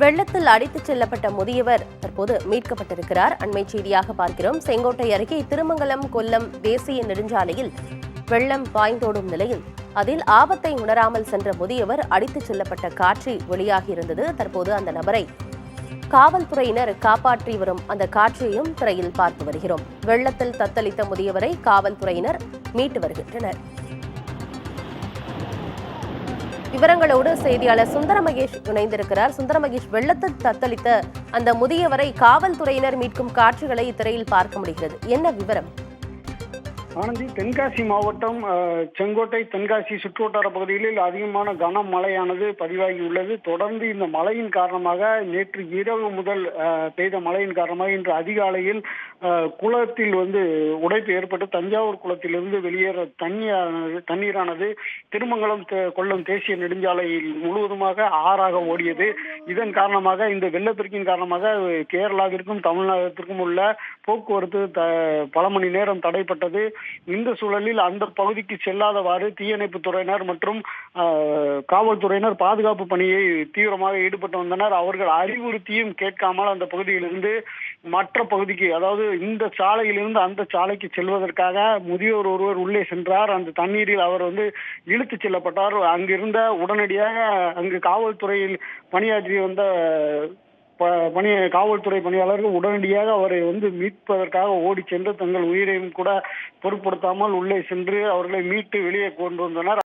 வெள்ளத்தில் அடித்துச் செல்லப்பட்ட முதியவர் தற்போது மீட்கப்பட்டிருக்கிறார். அண்மை செய்தியாக பார்க்கிறோம். செங்கோட்டை அருகே திருமங்கலம் கொல்லம் தேசிய நெடுஞ்சாலையில் வெள்ளம் பாய்ந்தோடும் நிலையில் அதில் ஆபத்தை உணராமல் சென்ற முதியவர் அடித்துச் செல்லப்பட்ட காட்சி வெளியாகியிருந்தது. தற்போது அந்த நபரை காவல்துறையினர் காப்பாற்றி வரும் அந்த காட்சியையும் திரையில் பார்த்து வருகிறோம். வெள்ளத்தில் தத்தளித்த முதியவரை காவல்துறையினர் மீட்டு வருகின்றனர். விவரங்களோடு செய்தியாளர் சுந்தர மகேஷ் இணைந்திருக்கிறார். சுந்தர மகேஷ், வெள்ளத்தில் தத்தளித்த அந்த முதியவரை காவல்துறையினர் மீட்கும் காட்சிகளை திரையில் பார்க்க முடிகிறது. என்ன விவரம்? ஆனந்தி, தென்காசி மாவட்டம் செங்கோட்டை தென்காசி சுற்றுவட்டார பகுதிகளில் அதிகமான கனமழையானது பதிவாகியுள்ளது. தொடர்ந்து இந்த மழையின் காரணமாக நேற்று இரவு முதல் பெய்த மழையின் காரணமாக இன்று அதிகாலையில் குளத்தில் உடைப்பு ஏற்பட்டு தஞ்சாவூர் குளத்திலிருந்து வெளியேற தண்ணீரானது திருமங்கலம் கொல்லம் தேசிய நெடுஞ்சாலையில் முழுவதுமாக ஆறாக ஓடியது. இதன் காரணமாக இந்த வெள்ளப்பெருக்கின் காரணமாக கேரளாவிற்கும் தமிழ்நாட்டிற்கும் உள்ள போக்குவரத்து பல மணி நேரம் தடைப்பட்டது. இந்த சூழலில் அந்த பகுதிக்கு செல்லாதவாறு தீயணைப்பு துறையினர் மற்றும் காவல்துறையினர் பாதுகாப்பு பணியை தீவிரமாக ஈடுபட்டு வந்தனர். அவர்கள் அறிவுறுத்தியும் கேட்காமல் அந்த பகுதியிலிருந்து மற்ற பகுதிக்கு, அதாவது இந்த சாலையிலிருந்து அந்த சாலைக்கு செல்வதற்காக முதியோர் ஒருவர் உள்ளே சென்றார். அந்த தண்ணீரில் அவர் இழுத்துச் செல்லப்பட்டார். அங்கிருந்த உடனடியாக அங்கு காவல்துறையில் பணியாற்றி வந்த காவல்துறை பணியாளர்கள் உடனடியாக அவரை மீட்பதற்காக ஓடி சென்று தங்கள் உயிரையும் கூட பொருட்படுத்தாமல் உள்ளே சென்று அவர்களை மீட்டு வெளியே கொண்டு வந்தனர்.